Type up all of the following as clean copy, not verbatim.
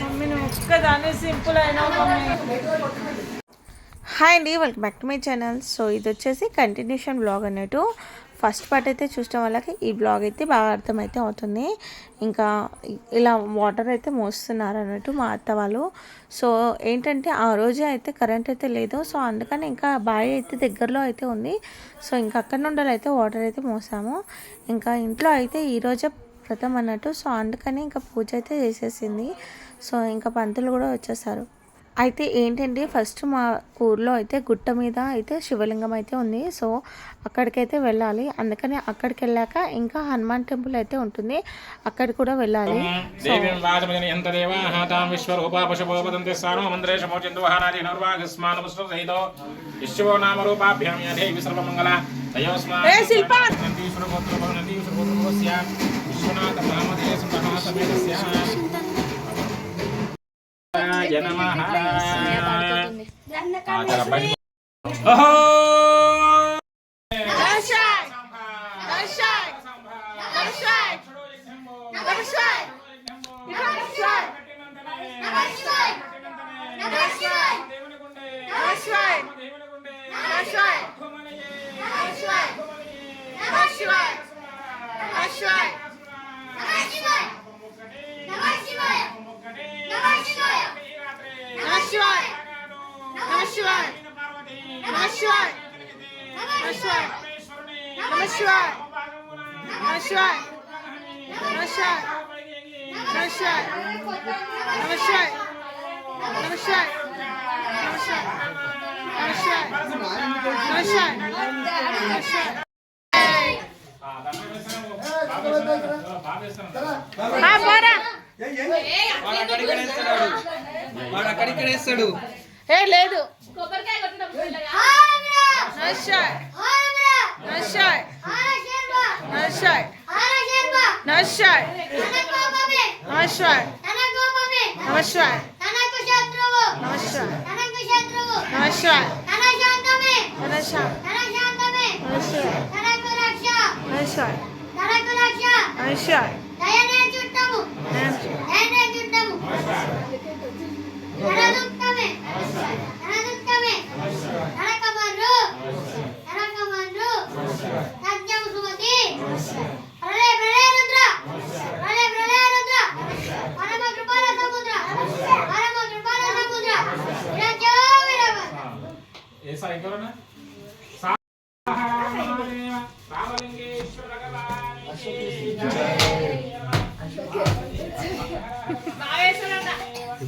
Mummy నువ్వు ఒక్కదాన్ని simple అయినా మమ్మీ. హాయ్ అండి, welcome back to my channel. So ఇది వచ్చేసి కంటిన్యూషన్ బ్లాగ్ అన్నట్టు. ఫస్ట్ పార్ట్ అయితే చూసిన వాళ్ళకి ఈ బ్లాగ్ అయితే బాగా అర్థమైతే అవుతుంది. ఇంకా ఇలా వాటర్ అయితే మోస్తున్నారు అన్నట్టు మా అత్త వాళ్ళు. సో ఏంటంటే ఆ రోజే అయితే కరెంట్ అయితే లేదు. సో అందుకని ఇంకా బావి అయితే దగ్గరలో అయితే ఉంది. సో ఇంకా అక్కడ నుండి అయితే వాటర్ అయితే మోసాము. ఇంకా ఇంట్లో అయితే ఈరోజే వ్రతం అన్నట్టు. సో అందుకని ఇంకా పూజ అయితే చేసేసింది. సో ఇంకా పంతులు కూడా వచ్చేసారు. అయితే ఏంటంటే ఫస్ట్ మా ఊర్లో అయితే గుట్ట మీద అయితే శివలింగం అయితే ఉంది. సో అక్కడికైతే వెళ్ళాలి. అందుకని అక్కడికి వెళ్ళాక ఇంకా హనుమాన్ టెంపుల్ అయితే ఉంటుంది, అక్కడికి కూడా వెళ్ళాలి. ఏ లేదు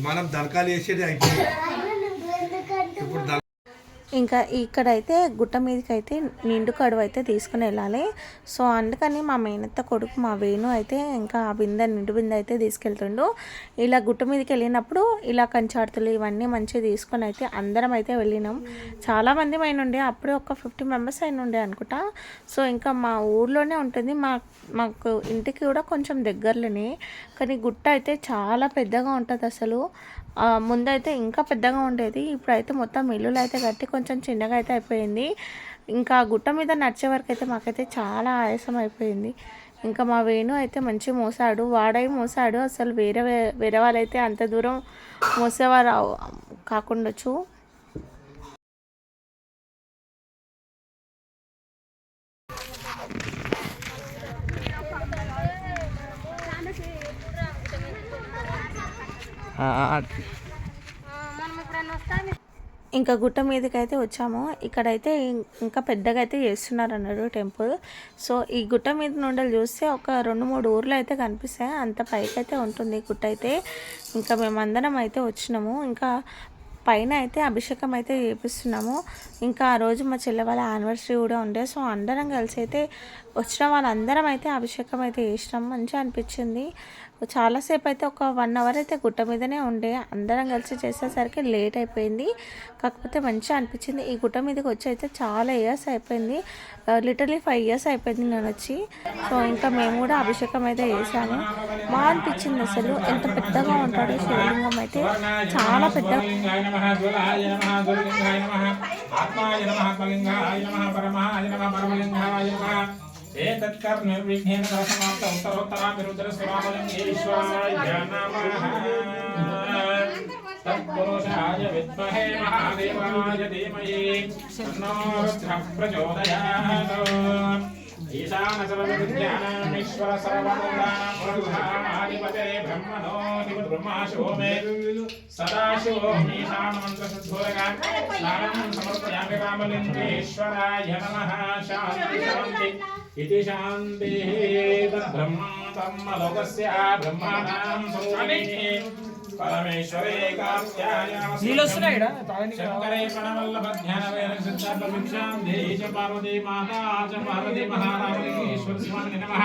మనం దళకాలు వేసేది అయిపోయింది. ఇంకా ఇక్కడైతే గుట్ట మీదకి అయితే నిండు కడువు అయితే తీసుకుని వెళ్ళాలి. సో అందుకని మా మేనత్త కొడుకు మా వేణు అయితే ఇంకా ఆ బిందె నిండు బిందె అయితే తీసుకెళ్తుండు. ఇలా గుట్ట మీదకి వెళ్ళినప్పుడు ఇలా కంచాడుతులు ఇవన్నీ మంచిగా తీసుకొని అయితే అందరం అయితే వెళ్ళినాం. చాలామంది అయినుండే, అప్పుడే ఒక 50 మెంబర్స్ అయినుండే అనుకుంటా. సో ఇంకా మా ఊర్లోనే ఉంటుంది, మాకు ఇంటికి కూడా కొంచెం దగ్గరలోనే. కానీ గుట్ట అయితే చాలా పెద్దగా ఉంటుంది అసలు. ముందైతే ఇంకా పెద్దగా ఉండేది, ఇప్పుడైతే మొత్తం ఇల్లులు అయితే కట్టి కొంచెం చిన్నగా అయితే అయిపోయింది. ఇంకా గుట్ట మీద నడిచే వరకు అయితే మాకైతే చాలా ఆయాసం అయిపోయింది. ఇంకా మా వేణు అయితే మంచి మోసాడు, వాడై మోసాడు. అసలు వేరే వాళ్ళైతే అంత దూరం మోసేవారు కాకుండొచ్చు. ఇంకా గుట్ట మీదకి అయితే వచ్చాము. ఇక్కడైతే ఇంకా పెద్దగా అయితే చేస్తున్నారు అన్నారు టెంపుల్. సో ఈ గుట్ట మీద నుండి చూస్తే ఒక 2-3 ఊర్లు అయితే కనిపిస్తాయి, అంత పైకి అయితే ఉంటుంది గుట్ట అయితే. ఇంకా మేమందరం అయితే వచ్చినాము. ఇంకా పైన అయితే అభిషేకం అయితే చేపిస్తున్నాము. ఇంకా ఆ రోజు మా చెల్లె వాళ్ళ యానివర్సరీ కూడా ఉండే. సో అందరం కలిసి అయితే వచ్చిన వాళ్ళందరం అయితే అభిషేకం అయితే చేసినాం. మంచిగా అనిపించింది. చాలాసేపు అయితే ఒక 1 అవర్ అయితే గుట్ట మీదనే ఉండే. అందరం కలిసి చేసేసరికి లేట్ అయిపోయింది, కాకపోతే మంచిగా అనిపించింది. ఈ గుట్ట మీదకి వచ్చి అయితే చాలా ఇయర్స్ అయిపోయింది, లిటరలీ 5 ఇయర్స్ అయిపోయింది నేను వచ్చి. సో ఇంకా మేము కూడా అభిషేకం అయితే చేశాము. బాగా అనిపించింది. అసలు ఎంత పెద్దగా ఉంటాడో శివలింగం అయితే, చాలా పెద్దగా. एतत्कर्मनिर्विघ्नेन समाप्त उत्तरोत्तराभिरुद्रस्वरामलिङ्गेश्वराय नमः तत्पुरुषाय विद्महे महादेवाय धीमहि तन्नो रुद्रः प्रचोदयात् ईशान सर्वविद्यानामीश्वर सर्वभूतानां ब्रह्मणोऽधिपतिः ब्रह्मा शिवो मे सदाशिवो ईशानमन्त्रशुद्धोदका स्नानं समर्पयामि रामलिङ्गेश्वराय नमः शान्ति शान्ति इति शान्तिः तद्ब्रह्मा तन्मलोकस्य ब्रह्माणां स्वरूपिणी परमेश्वरे शंकरे प्रणवल्लभध्यानवेदसिद्धार्थभिक्षां पार्वती माता च पार्वती महारामेश्वर स्वामिने नमः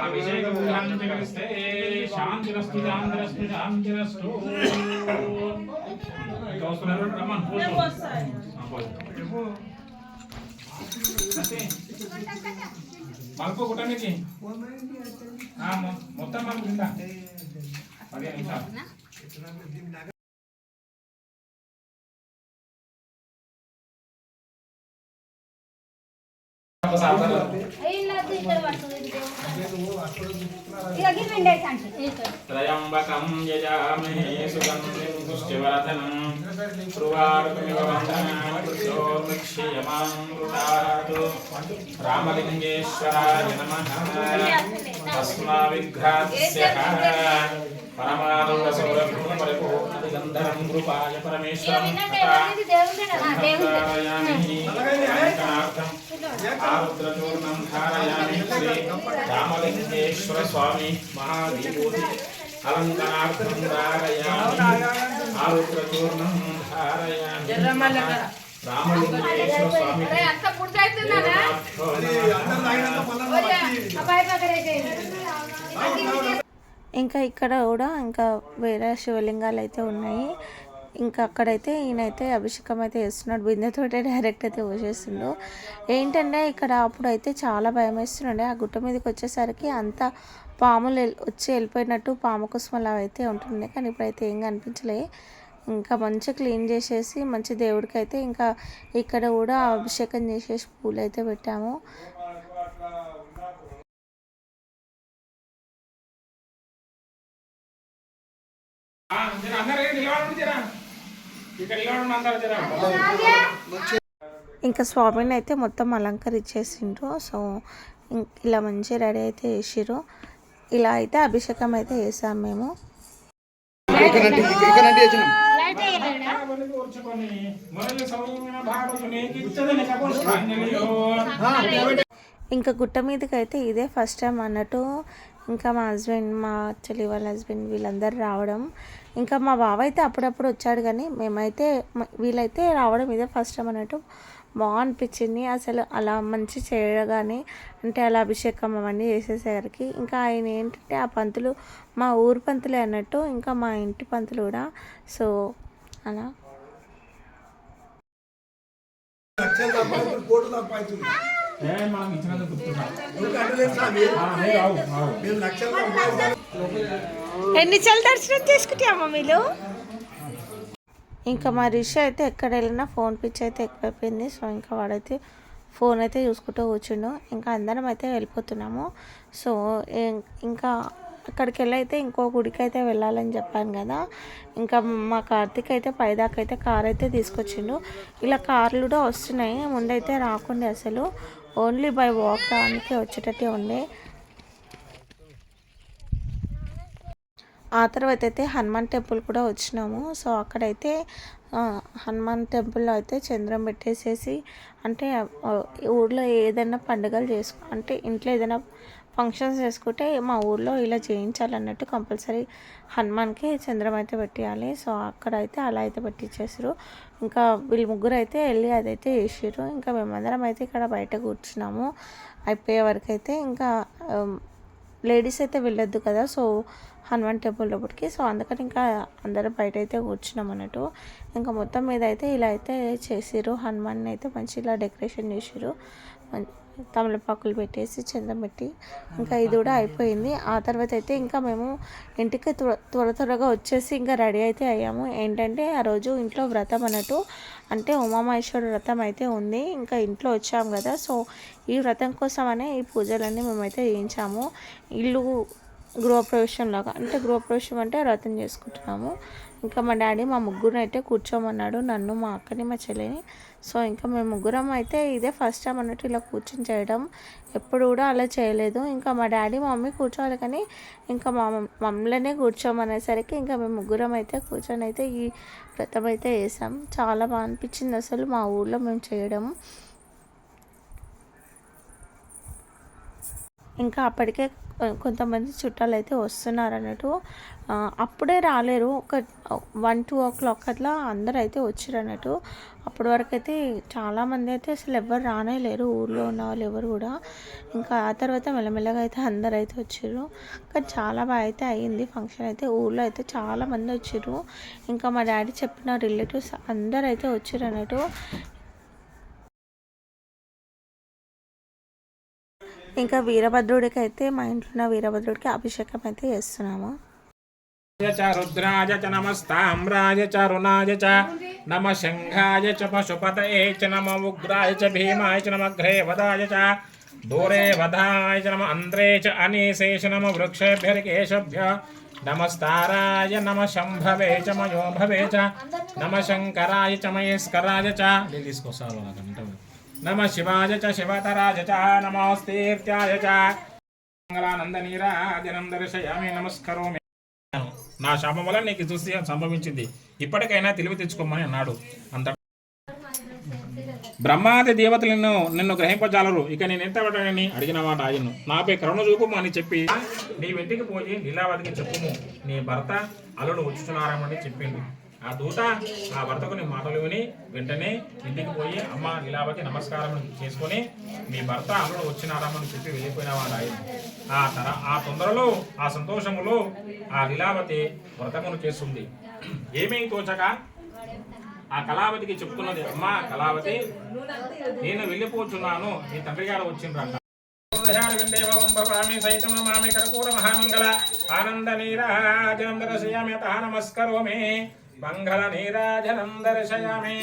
अभिषेकपूजान्ते शान्तिरस्तु शान्तिरस्तु शान्तिरस्तु మలుపు కుట్టనికి మొత్తం మలుపు కింద 15 నిమిషాలు త్రయంబకం యజామహే సుగంధిం పుష్టివర్ధనం ఉర్వారుకమివ వందనాని మృత్యోర్ముక్షీయమామృతాతు రామలింగేశ్వరాయ నమః తస్మా విఘ్రాస్య పరమానంద సౌరభ్యం పరిపూర్ణదిగంధరం కృపాయ పరమేశ్వరం ఆరుద్రచూర్ణం ధారయామి శ్రీ రామలింగేశ్వర స్వామి మహావిభూతి అలంకనార్థం ధారయామి ఆరుద్రచూర్ణం ధారయామి రామలింగేశ్వర స్వామి ఇంకా ఇక్కడ కూడా ఇంకా వేరే శివలింగాలు అయితే ఉన్నాయి. ఇంకా అక్కడైతే ఈయనైతే అభిషేకం అయితే చేస్తున్నాడు, బిందెతోటే డైరెక్ట్ అయితే పోసేస్తుండు. ఏంటంటే ఇక్కడ అప్పుడైతే చాలా భయం వేస్తుండే, ఆ గుట్ట మీదకి వచ్చేసరికి అంత పాములు వచ్చి వెళ్ళిపోయినట్టు పాము కుసుమలా అయితే ఉంటుండే, కానీ ఇప్పుడైతే ఏం కనిపించలే. ఇంకా మంచిగా క్లీన్ చేసేసి మంచి దేవుడికి అయితే ఇంకా ఇక్కడ కూడా అభిషేకం చేసేసి పూలు అయితే పెట్టాము. ఇంకా స్వామిని అయితే మొత్తం అలంకరించేసిండ్రు. సో ఇలా మంచి రెడీ అయితే చేసిర్రు. ఇలా అయితే అభిషేకం అయితే చేసాం మేము. ఇంకా గుట్ట మీదకి అయితే ఇదే ఫస్ట్ టైం అన్నట్టు. ఇంకా మా హస్బెండ్, మా చెల్లి వాళ్ళ హస్బెండ్ వీళ్ళందరూ రావడం, ఇంకా మా బావ అయితే అప్పుడప్పుడు వచ్చాడు, కానీ మేమైతే వీళ్ళైతే రావడం ఇదే ఫస్ట్ టైం అన్నట్టు. బాగా అనిపించింది అసలు అలా మంచి చేయగానే, అంటే అలా అభిషేకం అవన్నీ చేసేసరికి. ఇంకా ఆయన ఏంటంటే ఆ పంతులు మా ఊరు పంతులే అన్నట్టు, ఇంకా మా ఇంటి పంతులు కూడా. సో అలా ఎన్నిసార్లు దర్శనం చేసుకుంటామా మీరు. ఇంకా మా రిషి అయితే ఎక్కడ వెళ్ళినా ఫోన్ పిచ్చి అయితే ఎక్కువైపోయింది. సో ఇంకా వాడైతే ఫోన్ అయితే చూసుకుంటూ కూర్చుండు. ఇంకా అందరం అయితే వెళ్ళిపోతున్నాము. సో ఇంకా అక్కడికి వెళ్ళైతే ఇంకో గుడికి అయితే వెళ్ళాలని చెప్పాను కదా. ఇంకా మా కార్తీక్ అయితే పైదాకా అయితే కార్ అయితే తీసుకొచ్చిండు. ఇలా కార్లు కూడా వస్తున్నాయి, ముందైతే రాకుండే అసలు, ఓన్లీ బై వాక్ రానికి వచ్చేటట్టే ఉండే. ఆ తర్వాత అయితే హనుమాన్ టెంపుల్ కూడా వచ్చినాము. సో అక్కడైతే హనుమాన్ టెంపుల్లో అయితే చంద్రం పెట్టేసేసి, అంటే ఊర్లో ఏదైనా పండుగలు అంటే ఇంట్లో ఏదైనా ఫంక్షన్స్ చేసుకుంటే మా ఊర్లో ఇలా చేయించాలన్నట్టు కంపల్సరీ హనుమాన్కి చంద్రం అయితే పెట్టేయాలి. సో అక్కడైతే అలా అయితే పెట్టించేసారు. ఇంకా వీళ్ళు ముగ్గురు అయితే వెళ్ళి అదైతే చేసారు. ఇంకా మేమందరం అయితే ఇక్కడ బయట కూర్చున్నాము అయిపోయే వరకు అయితే. ఇంకా లేడీస్ అయితే వెళ్ళొద్దు కదా సో హనుమాన్ టెంపుల్ లోపలికి. సో అందుకని ఇంకా అందరం బయట అయితే కూర్చున్నాం అన్నట్టు. ఇంకా మొత్తం మీద అయితే ఇలా అయితే చేసారు. హనుమాన్ అయితే మంచి ఇలా డెకరేషన్ చేసారు. తమలపాకులు పెట్టేసి చందం పెట్టి ఇంకా ఇది కూడా అయిపోయింది. ఆ తర్వాత అయితే ఇంకా మేము ఇంటికి త్వరగా వచ్చేసి ఇంకా రెడీ అయితే అయ్యాము. ఏంటంటే ఆ రోజు ఇంట్లో వ్రతం అన్నట్టు, అంటే ఉమామహేశ్వర వ్రతం అయితే ఉంది. ఇంకా ఇంట్లో వచ్చాము కదా, సో ఈ వ్రతం కోసమనే ఈ పూజలన్నీ మేమైతే చేయించాము. ఇల్లు గృహప్రవేశం లాగా, అంటే గృహప్రవేశం అంటే వ్రతం చేసుకుంటున్నాము. ఇంకా మా డాడీ మా ముగ్గురు అయితే కూర్చోమన్నాడు, నన్ను, మా అక్కని, మా చెల్లిని. సో ఇంకా మేము ముగ్గురం అయితే ఇదే ఫస్ట్ టైం అన్నట్టు ఇలా కూర్చొని చేయడం, ఎప్పుడు కూడా అలా చేయలేదు. ఇంకా మా డాడీ మా మమ్మీ కూర్చోవాలి కానీ ఇంకా మా మమ్మల్నే కూర్చోమనేసరికి ఇంకా మేము ముగ్గురం అయితే కూర్చొని అయితే ఈ వ్రతం అయితే వేసాం. చాలా బాగా అనిపించింది అసలు మా ఊళ్ళో మేము చేయడం. ఇంకా అప్పటికే కొంతమంది చుట్టాలు అయితే వస్తున్నారు అన్నట్టు, అప్పుడే రాలేరు, ఒక 1-2 o'clock అట్లా అందరూ అయితే వచ్చారు అన్నట్టు. అప్పటి వరకు అయితే చాలామంది అయితే అసలు ఎవరు రానేలేరు, ఊళ్ళో ఉన్న వాళ్ళు ఎవరు కూడా. ఇంకా ఆ తర్వాత మెల్లమెల్లగా అయితే అందరు అయితే వచ్చారు. కానీ చాలా బాగా అయితే అయ్యింది ఫంక్షన్ అయితే. ఊళ్ళో అయితే చాలామంది వచ్చారు. ఇంకా మా డాడీ చెప్పిన రిలేటివ్స్ అందరు అయితే వచ్చారు అన్నట్టు. ఇంకా వీరభద్రుడికి అయితే మా ఇంట్లో ఉన్న వీరభద్రుడికి అభిషేకం అయితే చేస్తున్నాము. రుద్రాయ చ నమస్తామ్రాయ చ రుణాయ చ నమ శంఖాయ చ పశుపతయే చ నమ ఉగ్రాయ చ భీమాయ చ నమగ్రే వదాయ చ దూరే వదాయ చ నమ అంద్రే చ అనీసే చ నమ వృక్షేభ్యర్కేశభ్య నమస్తారాయ నమ శంభవే చ మయోభవే చ నమ శంకరాయ చ మహేశ్వరాయ చ తీసుకోసారు నమ శివాయ చ శివతరాయ చ నమోస్తీర్త్యాయ చ మంగళానందనీరాజనం దర్శయామి నమస్కరోమి. నా శాపం వల్ల నీకు చూసి సంభవించింది, ఇప్పటికైనా తెలివి తెచ్చుకోమని అన్నాడు. అంత బ్రహ్మాది దేవతలు నిన్ను గ్రహింపజాలరు, ఇక నేను ఎంతని అడిగిన మాట ఆయన్ను నాపై కరుణ చూపము అని చెప్పి నీ వెంటికి పోయి లీలావతికి చెప్పుము, నీ భర్త అల్లుడు వచ్చుచున్నారని చెప్పింది. ఆ దూత ఆ భర్తకుని మాటలు విని వెంటనే ఇంటికి పోయి అమ్మ లీలావతి నమస్కారం చేసుకొని మీ భర్త అల్లుడు వచ్చినారని చెప్పి వెళ్ళిపోయినవాడు ఆయన. ఆ తొందరలో ఆ సంతోషములో ఆ లీలావతి వ్రతమును చేస్తుంది. ఏమీ తోచక ఆ కళావతికి చెప్తున్నది, అమ్మ కళావతి నేను వెళ్ళిపోతున్నాను, నీ తండ్రి గారు వచ్చిండ్రంట. సైతమామి కర్పూర మహామంగళ ఆనంద నీరాజనం దర్శయామి అతః నమస్కరోమి మంగళ నీరాజనం దర్శయామి.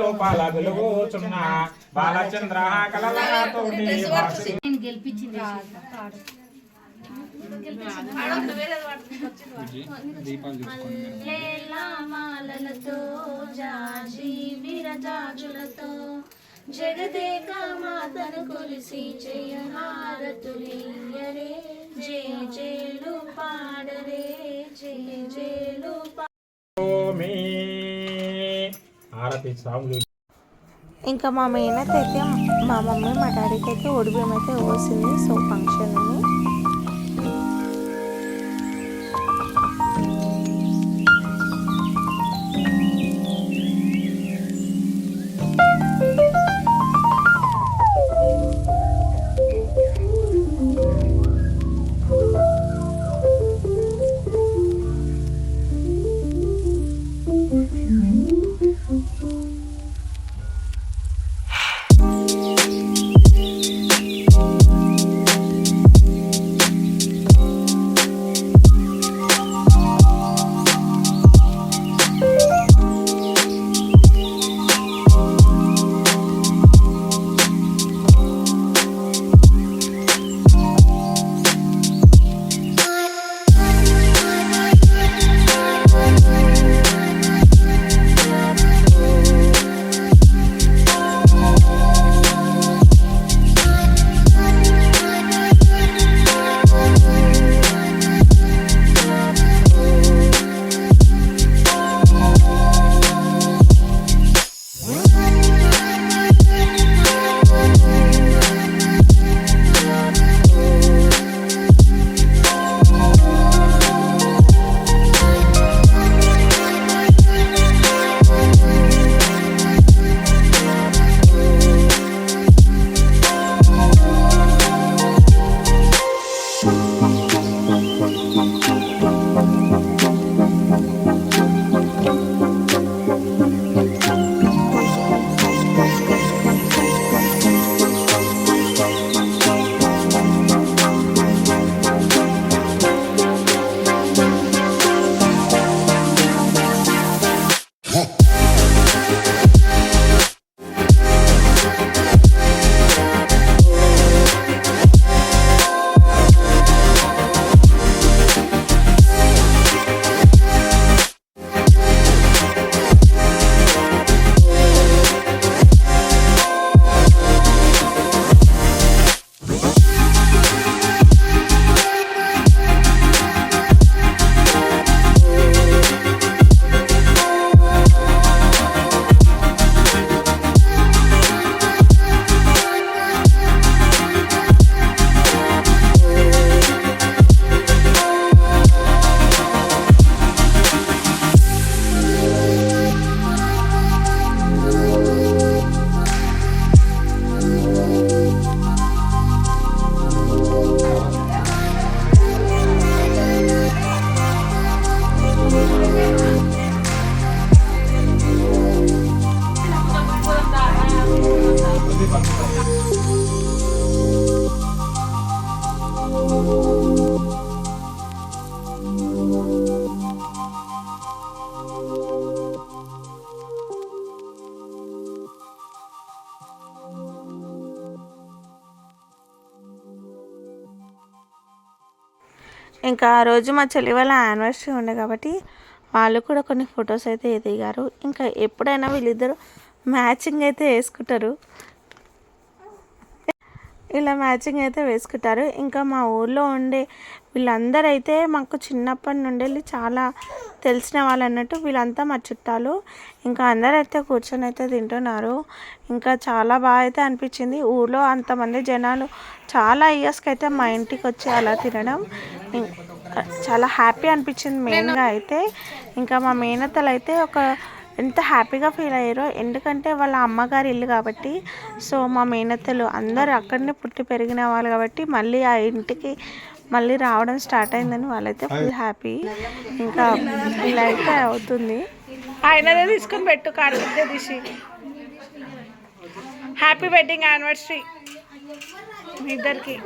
లోపాల వెలుగుచున్న బాలచంద్ర కళలతోటి జగదేక మాతను కొలిసి చేయహారతులియరే, జయ జయలు పాడరే, జయ జయలు ఇంకా మా మేనత్ అయితే మా మమ్మీ మా డాడీకి అయితే ఒడిబియ్యం అయితే పోసింది. సో ఫంక్షన్ అని ఇంకా ఆ రోజు మా చెల్లి వాళ్ళ యానివర్సరీ ఉండే కాబట్టి వాళ్ళు కూడా కొన్ని ఫొటోస్ అయితే దిగారు. ఇంకా ఎప్పుడైనా వీళ్ళిద్దరు మ్యాచింగ్ అయితే వేసుకుంటారు, ఇలా మ్యాచింగ్ అయితే వేసుకుంటారు. ఇంకా మా ఊర్లో ఉండే వీళ్ళందరూ అయితే మాకు చిన్నప్పటి నుండి చాలా తెలిసిన వాళ్ళు అన్నట్టు, వీళ్ళంతా మా చుట్టాలు. ఇంకా అందరూ అయితే కూర్చొని అయితే తింటున్నారు. ఇంకా చాలా బాగా అయితే అనిపించింది. ఊర్లో అంతమంది జనాలు చాలా ఇయర్స్కి అయితే మా ఇంటికి వచ్చి అలా తినడం చాలా హ్యాపీ అనిపించింది మెయిన్గా అయితే. ఇంకా మా మేనత్తలు అయితే ఎంత హ్యాపీగా ఫీల్ అయ్యారో, ఎందుకంటే వాళ్ళ అమ్మగారి ఇల్లు కాబట్టి. సో మా మేనత్తలు అందరూ అక్కడనే పుట్టి పెరిగిన వాళ్ళు కాబట్టి మళ్ళీ ఆ ఇంటికి మళ్ళీ రావడం స్టార్ట్ అయిందని వాళ్ళైతే ఫుల్ హ్యాపీ. ఇంకా ఇలా అయితే అవుతుంది. ఆయనదే తీసుకొని పెట్టు కార్తీక్ తీసి. హ్యాపీ వెడ్డింగ్ యానివర్సరీ మీ ఇద్దరికి.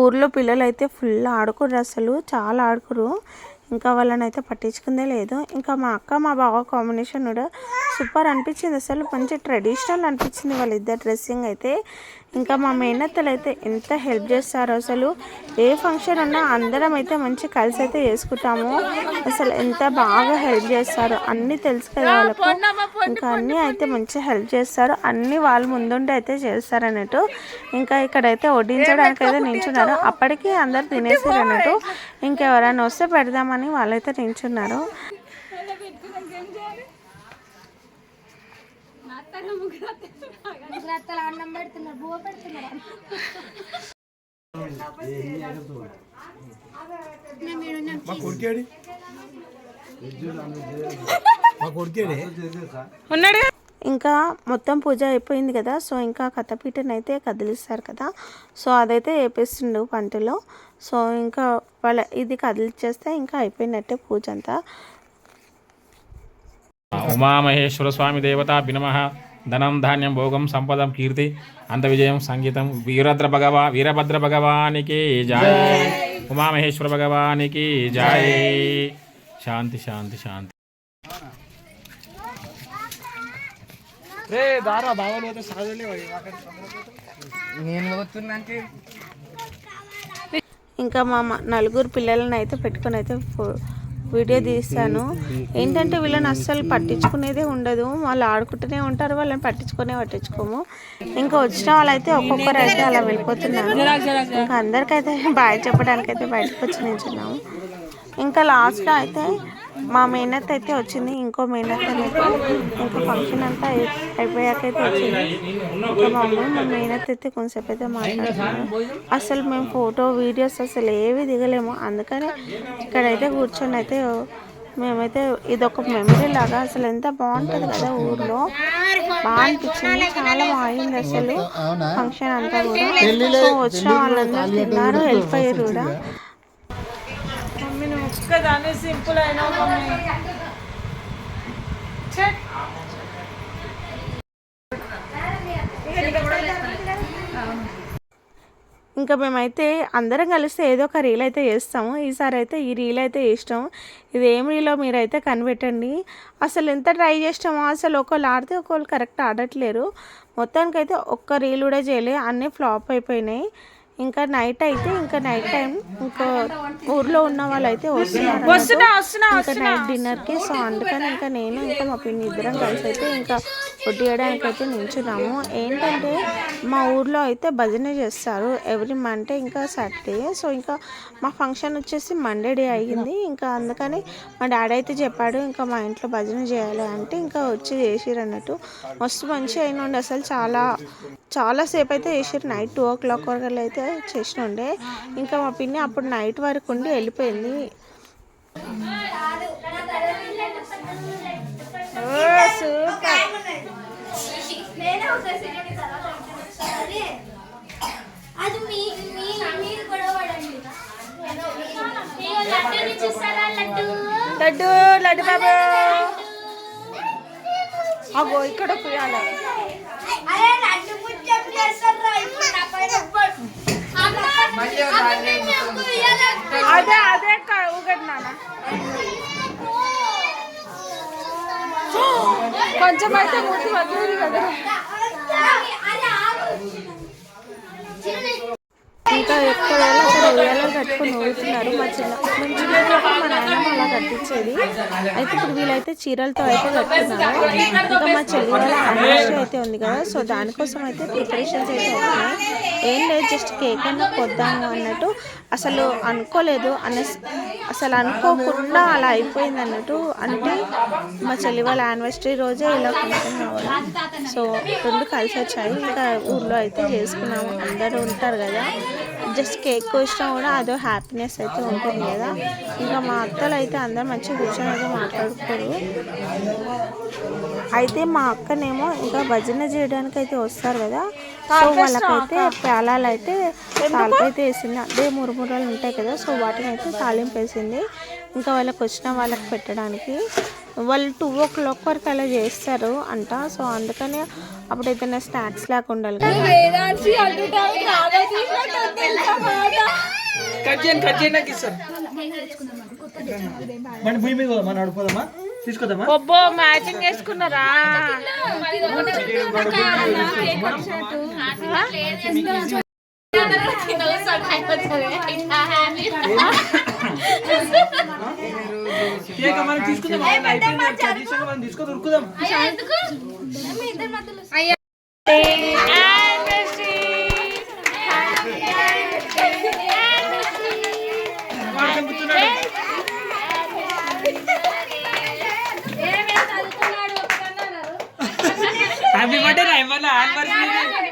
ఊర్లో పిల్లలు అయితే ఫుల్ ఆడుకుర్రు, అసలు చాలా ఆడుకురు. ఇంకా వాళ్ళని అయితే పట్టించుకుందే లేదు. ఇంకా మా అక్క మా బావ కాంబినేషన్ కూడా సూపర్ అనిపించింది, అసలు మంచి ట్రెడిషనల్ అనిపించింది వాళ్ళిద్దరు డ్రెస్సింగ్ అయితే. ఇంకా మా మేనత్తలు అయితే ఎంత హెల్ప్ చేస్తారో, అసలు ఏ ఫంక్షన్ ఉన్నా అందరం అయితే మంచి కలిసి అయితే చేసుకుంటాము. అసలు ఎంత బాగా హెల్ప్ చేస్తారో, అన్నీ తెలుసు కదా వాళ్ళకు. ఇంకా అన్నీ అయితే మంచిగా హెల్ప్ చేస్తారు, అన్నీ వాళ్ళు ముందుండి అయితే చేస్తారు అన్నట్టు. ఇంకా ఇక్కడైతే వడ్డించడానికి అయితే నించున్నారు. అప్పటికి అందరు తినేసారు అన్నట్టు. ఇంకెవరైనా వస్తే పెడదామని వాళ్ళైతే నించున్నారు. ఇంకా మొత్తం పూజ అయిపోయింది కదా. సో ఇంకా కథపీటను అయితే కదిలిస్తారు కదా, సో అదైతే వేపిస్తుండు పంటలో. సో ఇంకా వాళ్ళ ఇది కదిలిచ్చేస్తే ఇంకా అయిపోయినట్టే పూజ అంతా. ఉమామహేశ్వర స్వామి దేవతాభ్యో నమః. ధనం ధాన్యం భోగం సంపదం కీర్తి అంత విజయం సంగీతం వీరభద్ర భగవానికి జై. ఉమామహేశ్వర భగవానికి జై. శాంతి శాంతి శాంతి. ఇంకా మా నలుగురు పిల్లలను అయితే పెట్టుకొని అయితే వీడియో తీస్తాను. ఏంటంటే వీళ్ళని అస్సలు పట్టించుకునేదే ఉండదు, వాళ్ళు ఆడుకుంటూనే ఉంటారు, వాళ్ళని పట్టించుకోము. ఇంకా వచ్చిన వాళ్ళైతే ఒక్కొక్కరు అయితే అలా వెళ్ళిపోతున్నారు. ఇంకా అందరికైతే బాయ్ చెప్పడానికి అయితే బయటకు వచ్చి నిల్చున్నాము. ఇంకా లాస్ట్లో అయితే మా మేనత్త అయితే వచ్చింది, ఇంకో మేనత్త అయితే ఇంకా ఫంక్షన్ అంతా అయిపోయాకైతే వచ్చింది. ఇంకా మా అమ్మ మా మేనత్త అయితే కొంచెంసేపు అయితే మాట్లాడుతున్నాను. అసలు మేము ఫోటో వీడియోస్ అసలు ఏవి దిగలేము, అందుకని ఇక్కడైతే కూర్చొని అయితే మేమైతే ఇదొక మెమరీ లాగా. అసలు ఎంత బాగుంటుంది కదా ఊర్లో, బాగా అనిపించింది, చాలా బాగుంది అసలు ఫంక్షన్ అంతా కూడా. సో వచ్చిన వాళ్ళందరూ తిన్నారు, వెళ్ళిపోయారు కూడా. ఒక్కదాన్ని సింపుల్ అయినా ఇంకా మేమైతే అందరం కలిస్తే ఏదో ఒక రీల్ అయితే చేస్తాము. ఈసారి అయితే ఈ రీల్ అయితే ఇష్టం. ఇది ఏం రీలో మీరైతే కనిపెట్టండి. అసలు ఎంత ట్రై చేస్తామో, అసలు ఒకళ్ళు ఆడితే ఒకళ్ళు కరెక్ట్ ఆడట్లేరు. మొత్తానికైతే ఒక్క రీల్ కూడా చేయలేదు, అన్నీ ఫ్లాప్ అయిపోయినాయి. ఇంకా నైట్ టైం ఇంకా ఊర్లో ఉన్న వాళ్ళు అయితే వస్తున్నారు ఇంకా నైట్ డిన్నర్కి. సో అందుకని ఇంకా నేను ఇంకా మా పిన్ని ఇద్దరం కలిసి అయితే ఇంకా వడ్డీయడానికి అయితే నిల్చున్నాము. ఏంటంటే మా ఊర్లో అయితే భజన చేస్తారు ఎవ్రీ మండే ఇంకా సాటర్డే. సో ఇంకా మా ఫంక్షన్ వచ్చేసి మండే డే అయ్యింది. ఇంకా అందుకని మా డాడీ అయితే చెప్పాడు ఇంకా మా ఇంట్లో భజన చేయాలి అంటే ఇంకా వచ్చి చేసిరు అన్నట్టు. మస్తు మంచిగా అయినండి, అసలు చాలాసేపు అయితే చేసిరు. నైట్ 2 o'clock వరకు అయితే చేసినండే. ఇంకా మా పిన్ని అప్పుడు నైట్ వరకు ఉండి వెళ్ళిపోయింది. లడ్డు లడ్డు బాబు అగో ఇక్కడ పోయాలి. అరే లడ్డు ముచ్చం చేస్తారా ఇప్పుడు నా పైన అదే అదే ఊగడు నాన్న. కొంచెం అయితే మూతి వదిలేదు కదా. ఇంకా ఎక్కడ అక్కడ ఉయ్యాలు కట్టుకొని ఊగుతున్నారు. మా చిన్నప్పుడు మా నాన్నమ్మ అలా కట్టించేది. అయితే ఇప్పుడు వీళ్ళైతే చీరలతో అయితే కట్టుకున్నారు. ఇంకా మా చెల్లి వాళ్ళ యానివర్సరీ అయితే ఉంది కదా, సో దానికోసం అయితే ప్రిపరేషన్స్ అయితే అవుతున్నాయి. ఏం లేదు, జస్ట్ కేక్ అయినా కొద్దాము అన్నట్టు. అసలు అనుకోలేదు అసలు అనుకోకుండా అలా అయిపోయింది అన్నట్టు. అంటే మా చెల్లి వాళ్ళ యానివర్సరీ రోజే ఇలా ఫంక్షన్ కావడం, సో రెండు కలిసి వచ్చాయి. ఇంకా ఊర్లో అయితే చేసుకున్నాము, అందరూ ఉంటారు కదా, జస్ట్ కేక్ కోసినా కూడా అదో హ్యాపీనెస్ అయితే ఉంటుంది కదా. ఇంకా మా అత్తలు అయితే అందరూ మంచిగా కూర్చొని అయితే మాట్లాడుకోరు. అయితే మా అక్కనేమో ఇంకా భజన చేయడానికి అయితే వస్తారు కదా, సో వాళ్ళకైతే పేలాలు అయితే తాలింపు అయితే వేసింది. అదే మురుమురాలు ఉంటాయి కదా, సో వాటిని అయితే తాలింపు వేసింది. ఇంకా వాళ్ళకి వచ్చిన వాళ్ళకి పెట్టడానికి. వాళ్ళు 2 o'clock వరకు అలా చేస్తారు అంట, సో అందుకని అప్పుడు ఏదైనా స్నాక్స్ లాగా ఉండాలి కదా. మ్యాచింగ్ వేసుకున్నారా? హ్యాపీ బర్త్డే రా ఏమన్నా యానివర్సరీ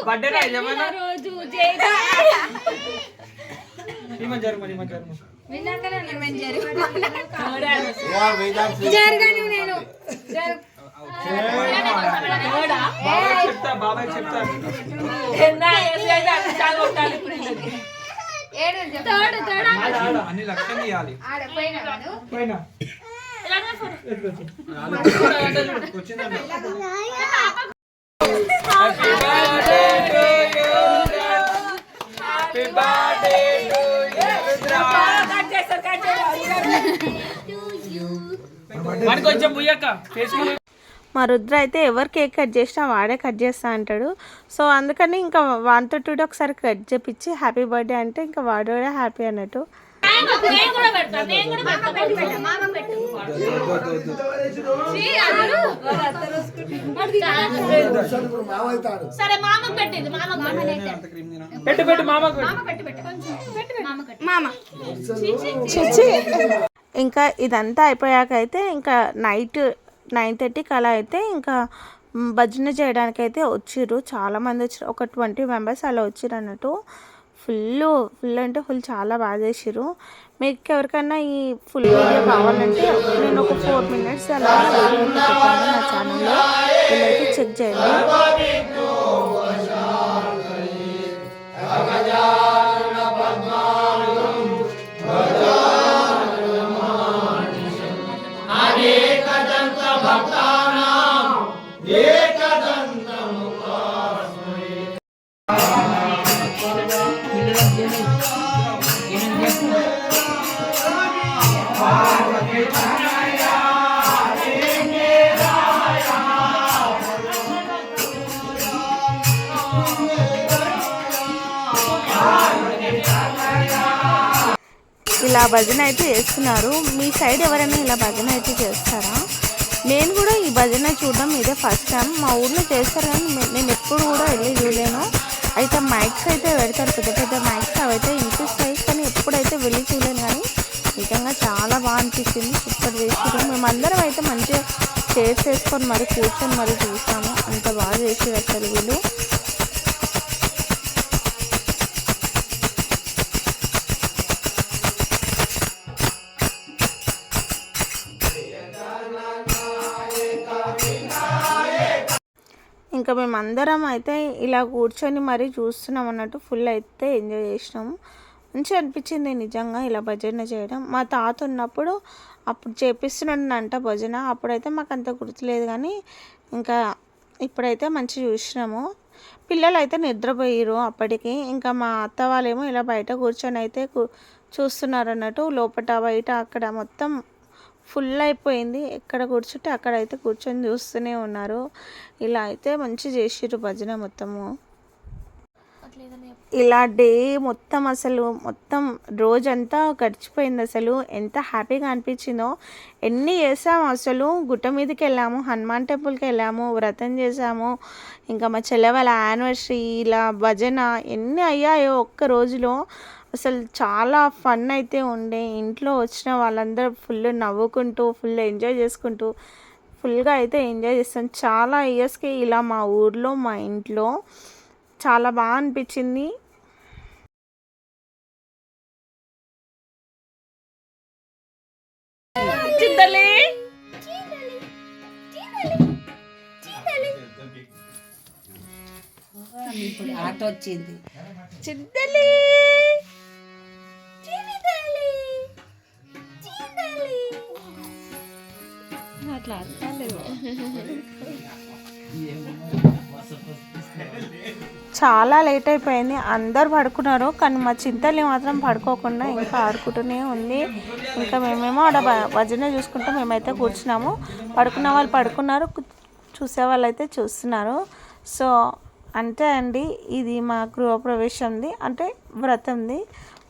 బర్త్డే రా ఏమన్నా రోజు జరు మరి బాబాయ్ చెప్తా అన్ని లక్షలు ఇవ్వాలి. కొంచెం మా రుద్ర అయితే ఎవరు కేక్ కట్ చేసినా వాడే కట్ చేస్తా అంటాడు. సో అందుకని ఇంకా వాడితో ఒకసారి కట్ చేపించి హ్యాపీ బర్త్డే అంటే ఇంకా వాడు కూడా హ్యాపీ అన్నట్టు. ఇంకా ఇదంతా అయిపోయాక అయితే ఇంకా నైట్ 9:30కి అలా అయితే ఇంకా భజన చేయడానికి అయితే వచ్చిర్రు. చాలామంది వచ్చారు, ఒక 20 మెంబర్స్ అలా వచ్చిర్రు అన్నట్టు. ఫుల్ అంటే ఫుల్ చాలా బాగా చేసిర్రు. మీకు ఎవరికైనా ఈ ఫుల్ వీడియో కావాలంటే నేను ఒక 4 minutes అలా వీడియో పెట్టాను నా ఛానల్లో, వీళ్ళైతే చెక్ చేయండి. ఇలా భజన అయితే చేస్తున్నారు. మీ సైడ్ ఎవరైనా ఇలా భజన అయితే చేస్తారా? నేను కూడా ఈ భజన చూడడం ఇదే ఫస్ట్ టైం. మా ఊర్లో చేస్తారు కానీ నేను ఎప్పుడు కూడా వెళ్ళి చూడలేను. అయితే మైక్స్ అయితే పెడతారు, పెద్ద పెద్ద మైక్స్, అవైతే వినిపిస్తాయి, కానీ ఎప్పుడైతే వెళ్ళి చూడలేను. కానీ నిజంగా చాలా బాగా అనిపించింది, సూపర్ చేసారు. మేమందరం అయితే మంచిగా చైర్స్ వేసుకొని మరి కూర్చొని మరి చూసాము, అంత బాగా చేసారు అసలు వీళ్ళు. ఇంకా మేమందరం అయితే ఇలా కూర్చొని మరీ చూస్తున్నాం అన్నట్టు, ఫుల్ అయితే ఎంజాయ్ చేసినాము. మంచిగా అనిపించింది నిజంగా ఇలా భజన చేయడం. మా తాత ఉన్నప్పుడు అప్పుడు చేపిస్తున్నాడంట భజన, అప్పుడైతే మాకు అంత గుర్తులేదు, కానీ ఇంకా ఇప్పుడైతే మంచిగా చూసినాము. పిల్లలు అయితే నిద్రపోయారు అప్పటికి. ఇంకా మా అత్త వాళ్ళేమో ఇలా బయట కూర్చొని అయితే చూస్తున్నారు అన్నట్టు. లోపల బయట అక్కడ మొత్తం ఫుల్ అయిపోయింది. ఎక్కడ కూర్చుంటే అక్కడ అయితే కూర్చొని చూస్తూనే ఉన్నారు. ఇలా అయితే మంచి చేసిర్రు భజన మొత్తము. ఇలా డే మొత్తం అసలు మొత్తం రోజంతా గడిచిపోయింది. అసలు ఎంత హ్యాపీగా అనిపించిందో. ఎన్ని చేసాము అసలు. గుట్ట మీదకి వెళ్ళాము, హనుమాన్ టెంపుల్కి వెళ్ళాము, వ్రతం చేసాము, ఇంకా మా చెల్లె వాళ్ళ యానివర్సరీ, ఇలా భజన ఎన్ని అయ్యాయో ఒక్క రోజులో. అసలు చాలా ఫన్ అయితే ఉండే. ఇంట్లో వచ్చిన వాళ్ళందరూ ఫుల్ నవ్వుకుంటూ ఫుల్ ఎంజాయ్ చేసుకుంటూ ఫుల్గా అయితే ఎంజాయ్ చేస్తాం. చాలా ఇయర్స్కి ఇలా మా ఊర్లో మా ఇంట్లో చాలా బాగా అనిపించింది. ఆట వచ్చింది. చింతలి అట్లా అర్థాలేదు. చాలా లేట్ అయిపోయింది. అందరు పడుకున్నారు, కానీ మా చింతలి మాత్రం పడుకోకుండా ఇంకా ఆడుకుంటూనే ఉంది. ఇంకా మేమేమో ఆడ భజన చూసుకుంటూ మేమైతే కూర్చున్నాము. పడుకున్న వాళ్ళు పడుకున్నారు, చూసే వాళ్ళు అయితే చూస్తున్నారు. సో అంతే అండి, ఇది మా గృహప్రవేశంది అంటే వ్రతంది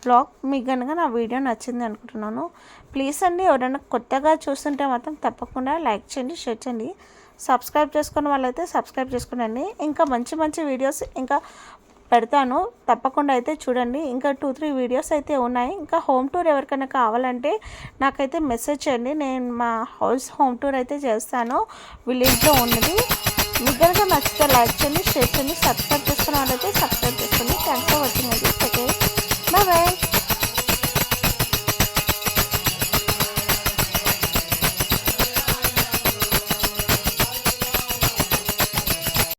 బ్లాగ్. మీకు కనుక నా వీడియో నచ్చింది అనుకుంటున్నాను. ప్లీజ్ అండి, ఎవరైనా కొత్తగా చూస్తుంటే మాత్రం తప్పకుండా లైక్ చేయండి, షేర్ చేయండి. సబ్స్క్రైబ్ చేసుకున్న వాళ్ళైతే సబ్స్క్రైబ్ చేసుకోండి. ఇంకా మంచి మంచి వీడియోస్ ఇంకా పెడతాను, తప్పకుండా అయితే చూడండి. ఇంకా 2-3 వీడియోస్ అయితే ఉన్నాయి. ఇంకా హోమ్ టూర్ ఎవరికైనా కావాలంటే నాకైతే మెసేజ్ చేయండి. నేను మా హౌస్ హోమ్ టూర్ అయితే చేస్తాను, విలేజ్లో ఉన్నది. మీకు కనుక నచ్చితే లైక్ చేయండి, షేర్ చేయండి, సబ్స్క్రైబ్ చేసుకున్న వాళ్ళైతే సబ్స్క్రైబ్ చేసుకోండి. థ్యాంక్స్ ఫర్ వాచింగ్ అండి. Okay, bye bye.